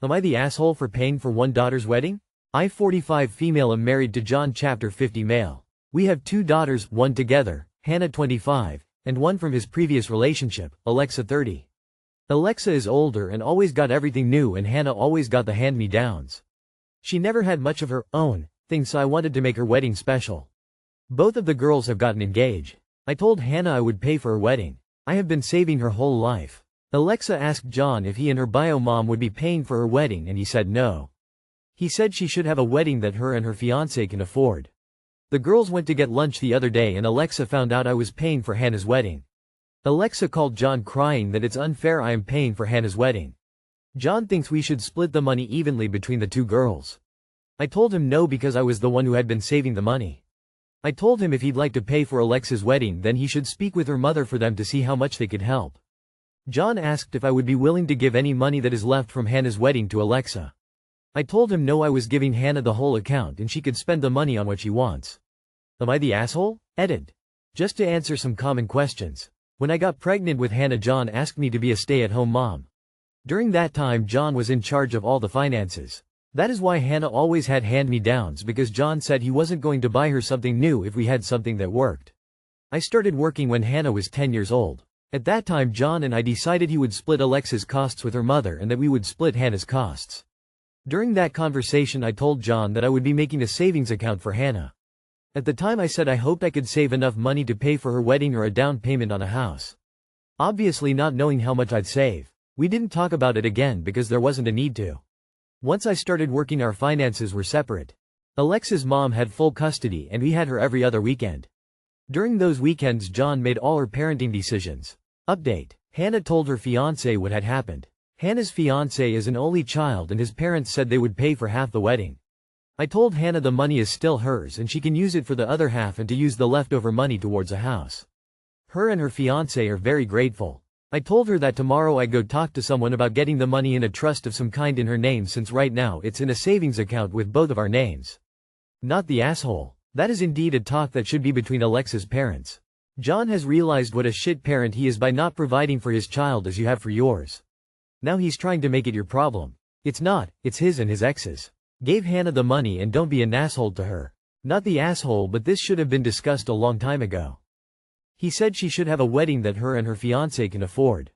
Am I the asshole for paying for one daughter's wedding? I 45 female am married to John chapter 50 male. We have two daughters, one together, Hannah 25, and one from his previous relationship, Alexa 30. Alexa is older and always got everything new and Hannah always got the hand-me-downs. She never had much of her own thing, so I wanted to make her wedding special. Both of the girls have gotten engaged. I told Hannah I would pay for her wedding. I have been saving her whole life. Alexa asked John if he and her bio mom would be paying for her wedding and he said no. He said she should have a wedding that her and her fiancé can afford. The girls went to get lunch the other day and Alexa found out I was paying for Hannah's wedding. Alexa called John crying that it's unfair I am paying for Hannah's wedding. John thinks we should split the money evenly between the two girls. I told him no because I was the one who had been saving the money. I told him if he'd like to pay for Alexa's wedding then he should speak with her mother for them to see how much they could help. John asked if I would be willing to give any money that is left from Hannah's wedding to Alexa. I told him no, I was giving Hannah the whole account and she could spend the money on what she wants. Am I the asshole? Edit. Just to answer some common questions. When I got pregnant with Hannah, John asked me to be a stay-at-home mom. During that time John was in charge of all the finances. That is why Hannah always had hand-me-downs, because John said he wasn't going to buy her something new if we had something that worked. I started working when Hannah was 10 years old. At that time John and I decided he would split Alexa's costs with her mother and that we would split Hannah's costs. During that conversation I told John that I would be making a savings account for Hannah. At the time I said I hoped I could save enough money to pay for her wedding or a down payment on a house. Obviously not knowing how much I'd save. We didn't talk about it again because there wasn't a need to. Once I started working our finances were separate. Alexa's mom had full custody and we had her every other weekend. During those weekends John made all her parenting decisions. Update. Hannah told her fiancé what had happened. Hannah's fiancé is an only child and his parents said they would pay for half the wedding. I told Hannah the money is still hers and she can use it for the other half and to use the leftover money towards a house. Her and her fiancé are very grateful. I told her that tomorrow I go talk to someone about getting the money in a trust of some kind in her name, since right now it's in a savings account with both of our names. Not the asshole. That is indeed a talk that should be between Alexa's parents. John has realized what a shit parent he is by not providing for his child as you have for yours. Now he's trying to make it your problem. It's not, it's his and his ex's. Gave Hannah the money and don't be an asshole to her. Not the asshole, but this should have been discussed a long time ago. He said she should have a wedding that her and her fiancé can afford.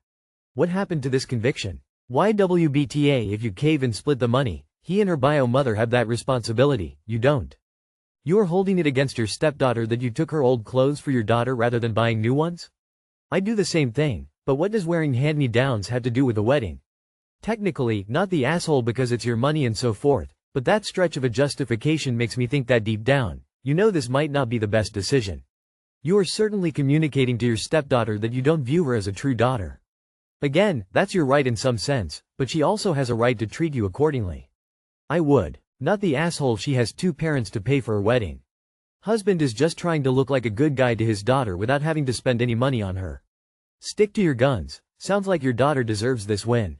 What happened to this conviction? Why WBTA if you cave and split the money? He and her bio mother have that responsibility, you don't. You are holding it against your stepdaughter that you took her old clothes for your daughter rather than buying new ones? I do the same thing, but what does wearing hand-me-downs have to do with a wedding? Technically, not the asshole because it's your money and so forth, but that stretch of a justification makes me think that deep down, you know this might not be the best decision. You are certainly communicating to your stepdaughter that you don't view her as a true daughter. Again, that's your right in some sense, but she also has a right to treat you accordingly. I would. Not the asshole, she has two parents to pay for her wedding. Husband is just trying to look like a good guy to his daughter without having to spend any money on her. Stick to your guns. Sounds like your daughter deserves this win.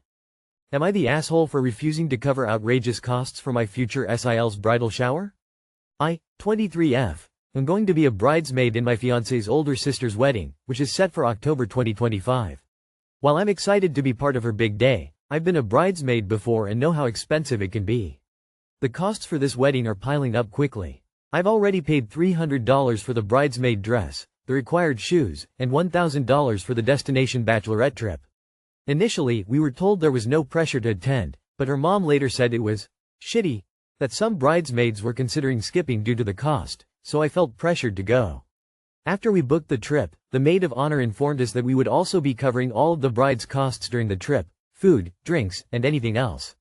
Am I the asshole for refusing to cover outrageous costs for my future SIL's bridal shower? I, 23F, am going to be a bridesmaid in my fiancé's older sister's wedding, which is set for October 2025. While I'm excited to be part of her big day, I've been a bridesmaid before and know how expensive it can be. The costs for this wedding are piling up quickly. I've already paid $300 for the bridesmaid dress, the required shoes, and $1,000 for the destination bachelorette trip. Initially, we were told there was no pressure to attend, but her mom later said it was shitty, that some bridesmaids were considering skipping due to the cost, so I felt pressured to go. After we booked the trip, the maid of honor informed us that we would also be covering all of the bride's costs during the trip, food, drinks, and anything else.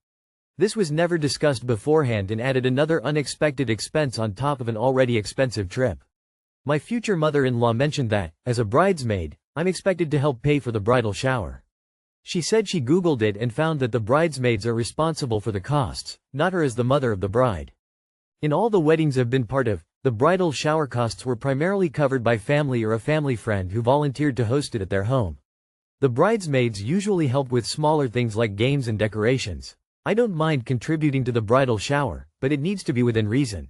This was never discussed beforehand and added another unexpected expense on top of an already expensive trip. My future mother-in-law mentioned that, as a bridesmaid, I'm expected to help pay for the bridal shower. She said she Googled it and found that the bridesmaids are responsible for the costs, not her as the mother of the bride. In all the weddings I've been part of, the bridal shower costs were primarily covered by family or a family friend who volunteered to host it at their home. The bridesmaids usually help with smaller things like games and decorations. I don't mind contributing to the bridal shower, but it needs to be within reason.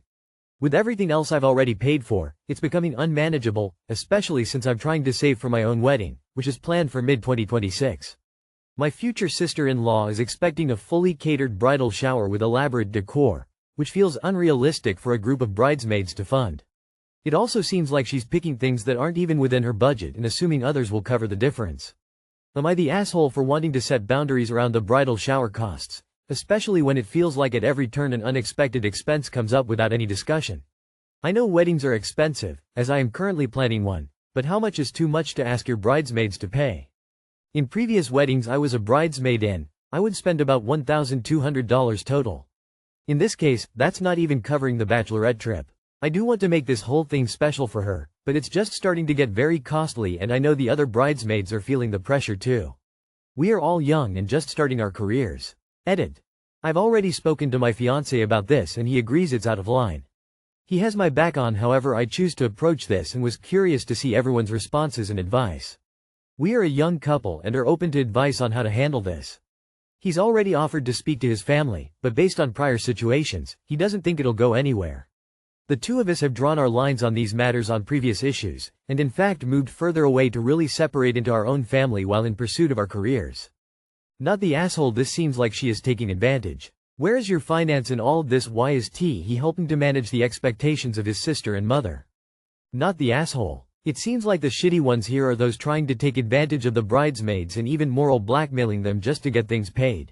With everything else I've already paid for, it's becoming unmanageable, especially since I'm trying to save for my own wedding, which is planned for mid-2026. My future sister-in-law is expecting a fully catered bridal shower with elaborate decor, which feels unrealistic for a group of bridesmaids to fund. It also seems like she's picking things that aren't even within her budget and assuming others will cover the difference. Am I the asshole for wanting to set boundaries around the bridal shower costs, especially when it feels like at every turn an unexpected expense comes up without any discussion? I know weddings are expensive, as I am currently planning one, but how much is too much to ask your bridesmaids to pay? In previous weddings I was a bridesmaid in, I would spend about $1,200 total. In this case, that's not even covering the bachelorette trip. I do want to make this whole thing special for her, but it's just starting to get very costly and I know the other bridesmaids are feeling the pressure too. We are all young and just starting our careers. Edit. I've already spoken to my fiancé about this and he agrees it's out of line. He has my back on, however I choose to approach this and was curious to see everyone's responses and advice. We are a young couple and are open to advice on how to handle this. He's already offered to speak to his family, but based on prior situations, he doesn't think it'll go anywhere. The two of us have drawn our lines on these matters on previous issues, and in fact moved further away to really separate into our own family while in pursuit of our careers. Not the asshole, this seems like she is taking advantage. Where is your finance in all of this? Why is he helping to manage the expectations of his sister and mother? Not the asshole. It seems like the shitty ones here are those trying to take advantage of the bridesmaids and even moral blackmailing them just to get things paid.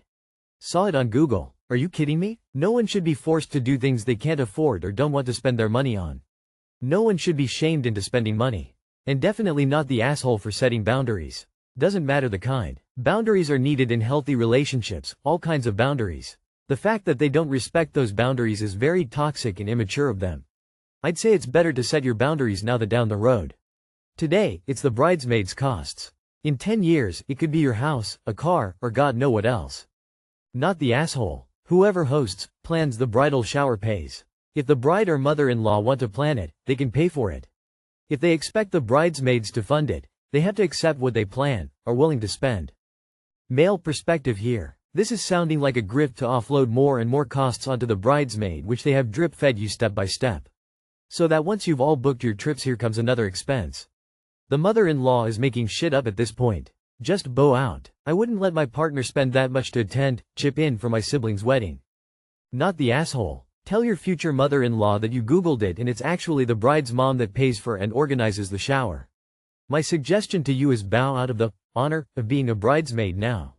Saw it on Google. Are you kidding me? No one should be forced to do things they can't afford or don't want to spend their money on. No one should be shamed into spending money. And definitely not the asshole for setting boundaries. Doesn't matter the kind. Boundaries are needed in healthy relationships, all kinds of boundaries. The fact that they don't respect those boundaries is very toxic and immature of them. I'd say it's better to set your boundaries now than down the road. Today, it's the bridesmaids' costs. In 10 years, it could be your house, a car, or God know what else. Not the asshole. Whoever hosts, plans the bridal shower pays. If the bride or mother-in-law want to plan it, they can pay for it. If they expect the bridesmaids to fund it, they have to accept what they plan, are willing to spend. Male perspective here. This is sounding like a grift to offload more and more costs onto the bridesmaid, which they have drip-fed you step by step. So that once you've all booked your trips, here comes another expense. The mother-in-law is making shit up at this point. Just bow out. I wouldn't let my partner spend that much to attend, chip in for my sibling's wedding. Not the asshole. Tell your future mother-in-law that you Googled it and it's actually the bride's mom that pays for and organizes the shower. My suggestion to you is bow out of the honor of being a bridesmaid now.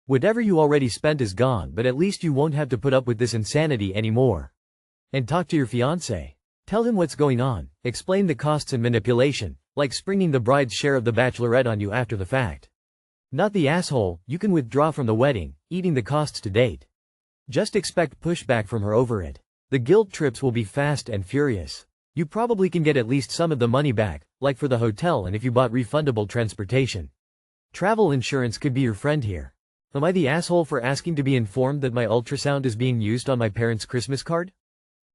Whatever you already spent is gone, but at least you won't have to put up with this insanity anymore. And talk to your fiancé. Tell him what's going on, explain the costs and manipulation, like springing the bride's share of the bachelorette on you after the fact. Not the asshole, you can withdraw from the wedding, eating the costs to date. Just expect pushback from her over it. The guilt trips will be fast and furious. You probably can get at least some of the money back, like for the hotel and if you bought refundable transportation. Travel insurance could be your friend here. Am I the asshole for asking to be informed that my ultrasound is being used on my parents' Christmas card?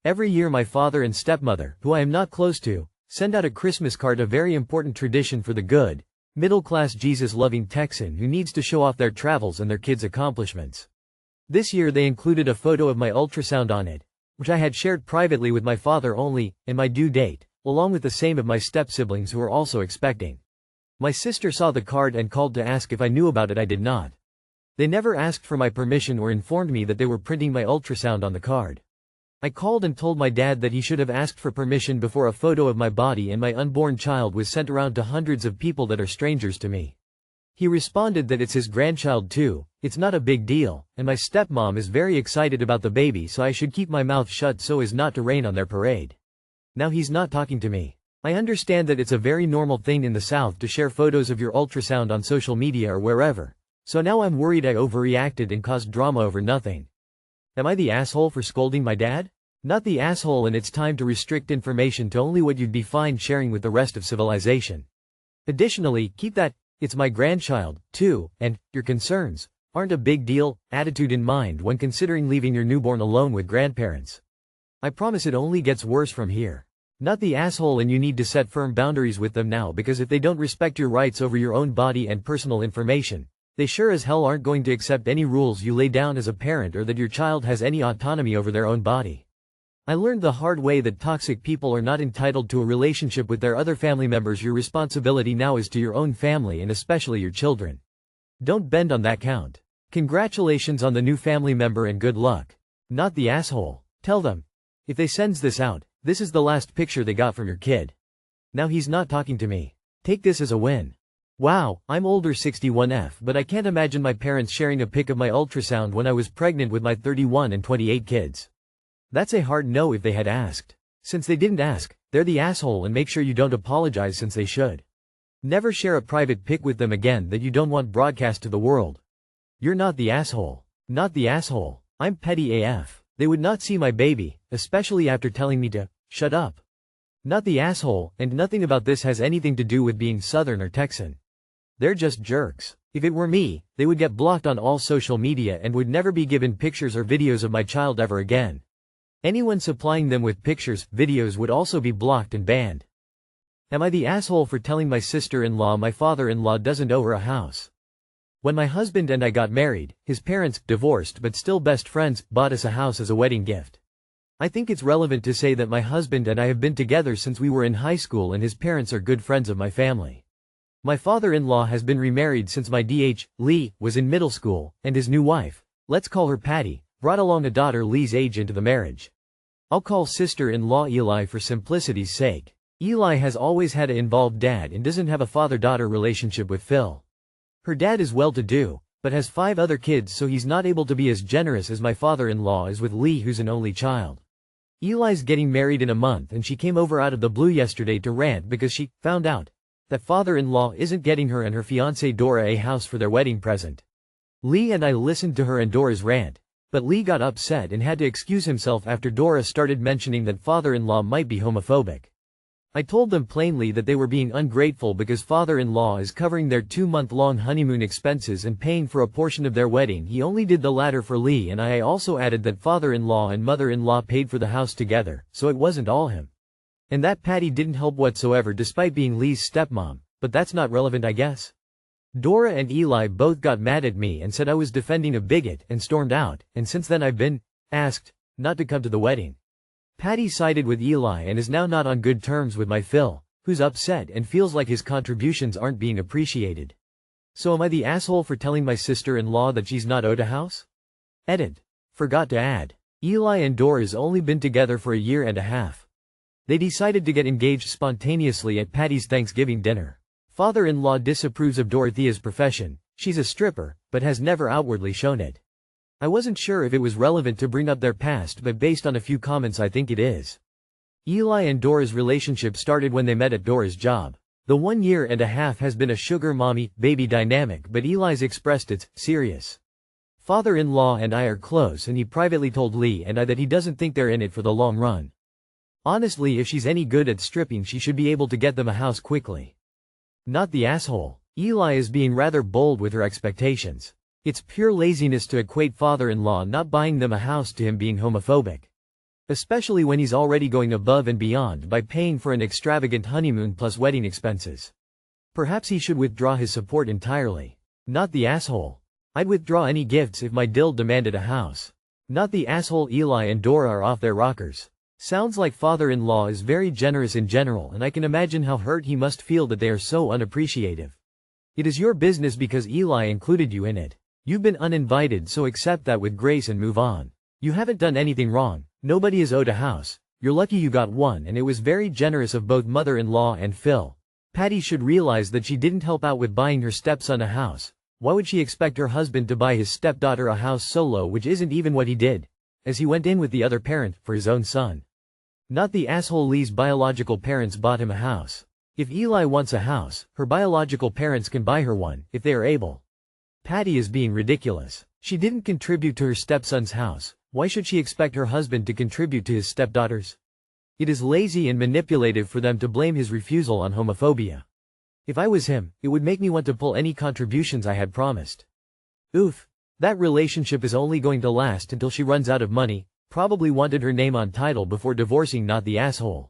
Every year my father and stepmother, who I am not close to, send out a Christmas card, a very important tradition for the good, middle-class Jesus-loving Texan who needs to show off their travels and their kids' accomplishments. This year they included a photo of my ultrasound on it, which I had shared privately with my father only, and my due date, along with the same of my step-siblings who are also expecting. My sister saw the card and called to ask if I knew about it. I did not. They never asked for my permission or informed me that they were printing my ultrasound on the card. I called and told my dad that he should have asked for permission before a photo of my body and my unborn child was sent around to hundreds of people that are strangers to me. He responded that it's his grandchild too, it's not a big deal, and my stepmom is very excited about the baby, so I should keep my mouth shut so as not to rain on their parade. Now he's not talking to me. I understand that it's a very normal thing in the South to share photos of your ultrasound on social media or wherever, so now I'm worried I overreacted and caused drama over nothing. Am I the asshole for scolding my dad? Not the asshole, and it's time to restrict information to only what you'd be fine sharing with the rest of civilization. Additionally, keep that "it's my grandchild, too, and your concerns aren't a big deal" attitude in mind when considering leaving your newborn alone with grandparents. I promise it only gets worse from here. Not the asshole, and you need to set firm boundaries with them now, because if they don't respect your rights over your own body and personal information, they sure as hell aren't going to accept any rules you lay down as a parent or that your child has any autonomy over their own body. I learned the hard way that toxic people are not entitled to a relationship with their other family members. Your responsibility now is to your own family and especially your children. Don't bend on that count. Congratulations on the new family member and good luck. Not the asshole. Tell them. If they sends this out, this is the last picture they got from your kid. Now he's not talking to me. Take this as a win. Wow, I'm older 61F, but I can't imagine my parents sharing a pic of my ultrasound when I was pregnant with my 31 and 28 kids. That's a hard no if they had asked. Since they didn't ask, they're the asshole, and make sure you don't apologize since they should. Never share a private pic with them again that you don't want broadcast to the world. You're not the asshole. Not the asshole. I'm petty AF. They would not see my baby, especially after telling me to shut up. Not the asshole, and nothing about this has anything to do with being Southern or Texan. They're just jerks. If it were me, they would get blocked on all social media and would never be given pictures or videos of my child ever again. Anyone supplying them with pictures, videos would also be blocked and banned. Am I the asshole for telling my sister-in-law my father-in-law doesn't owe her a house? When my husband and I got married, his parents, divorced but still best friends, bought us a house as a wedding gift. I think it's relevant to say that my husband and I have been together since we were in high school, and his parents are good friends of my family. My father-in-law has been remarried since my Lee was in middle school, and his new wife, let's call her Patty, brought along a daughter Lee's age into the marriage. I'll call sister-in-law Eli for simplicity's sake. Eli has always had an involved dad and doesn't have a father-daughter relationship with Phil. Her dad is well-to-do, but has 5 other kids, so he's not able to be as generous as my father-in-law is with Lee, who's an only child. Eli's getting married in a month, and she came over out of the blue yesterday to rant because she found out that father-in-law isn't getting her and her fiancée Dora a house for their wedding present. Lee and I listened to her and Dora's rant, but Lee got upset and had to excuse himself after Dora started mentioning that father-in-law might be homophobic. I told them plainly that they were being ungrateful because father-in-law is covering their 2-month-long honeymoon expenses and paying for a portion of their wedding. He only did the latter for Lee, and I also added that father-in-law and mother-in-law paid for the house together, so it wasn't all him. And that Patty didn't help whatsoever despite being Lee's stepmom, but that's not relevant, I guess. Dora and Eli both got mad at me and said I was defending a bigot and stormed out, and since then I've been asked not to come to the wedding. Patty sided with Eli and is now not on good terms with my Phil, who's upset and feels like his contributions aren't being appreciated. So am I the asshole for telling my sister-in-law that she's not owed a house? Edit. Forgot to add. Eli and Dora's only been together for a year and a half. They decided to get engaged spontaneously at Patty's Thanksgiving dinner. Father-in-law disapproves of Dorothea's profession. She's a stripper, but has never outwardly shown it. I wasn't sure if it was relevant to bring up their past, but based on a few comments I think it is. Eli and Dora's relationship started when they met at Dora's job. The 1 year and a half has been a sugar mommy-baby dynamic, but Eli's expressed it's serious. Father-in-law and I are close, and he privately told Lee and I that he doesn't think they're in it for the long run. Honestly, if she's any good at stripping, she should be able to get them a house quickly. Not the asshole. Eli is being rather bold with her expectations. It's pure laziness to equate father-in-law not buying them a house to him being homophobic. Especially when he's already going above and beyond by paying for an extravagant honeymoon plus wedding expenses. Perhaps he should withdraw his support entirely. Not the asshole. I'd withdraw any gifts if my dill demanded a house. Not the asshole. Eli and Dora are off their rockers. Sounds like father-in-law is very generous in general, and I can imagine how hurt he must feel that they are so unappreciative. It is your business because Eli included you in it. You've been uninvited, so accept that with grace and move on. You haven't done anything wrong. Nobody is owed a house. You're lucky you got one, and it was very generous of both mother-in-law and Phil. Patty should realize that she didn't help out with buying her stepson a house. Why would she expect her husband to buy his stepdaughter a house solo, which isn't even what he did, as he went in with the other parent for his own son? Not the asshole. Lee's biological parents bought him a house. If Eli wants a house, her biological parents can buy her one, if they are able. Patty is being ridiculous. She didn't contribute to her stepson's house. Why should she expect her husband to contribute to his stepdaughter's? It is lazy and manipulative for them to blame his refusal on homophobia. If I was him, it would make me want to pull any contributions I had promised. Oof. That relationship is only going to last until she runs out of money. Probably wanted her name on title before divorcing. Not the asshole.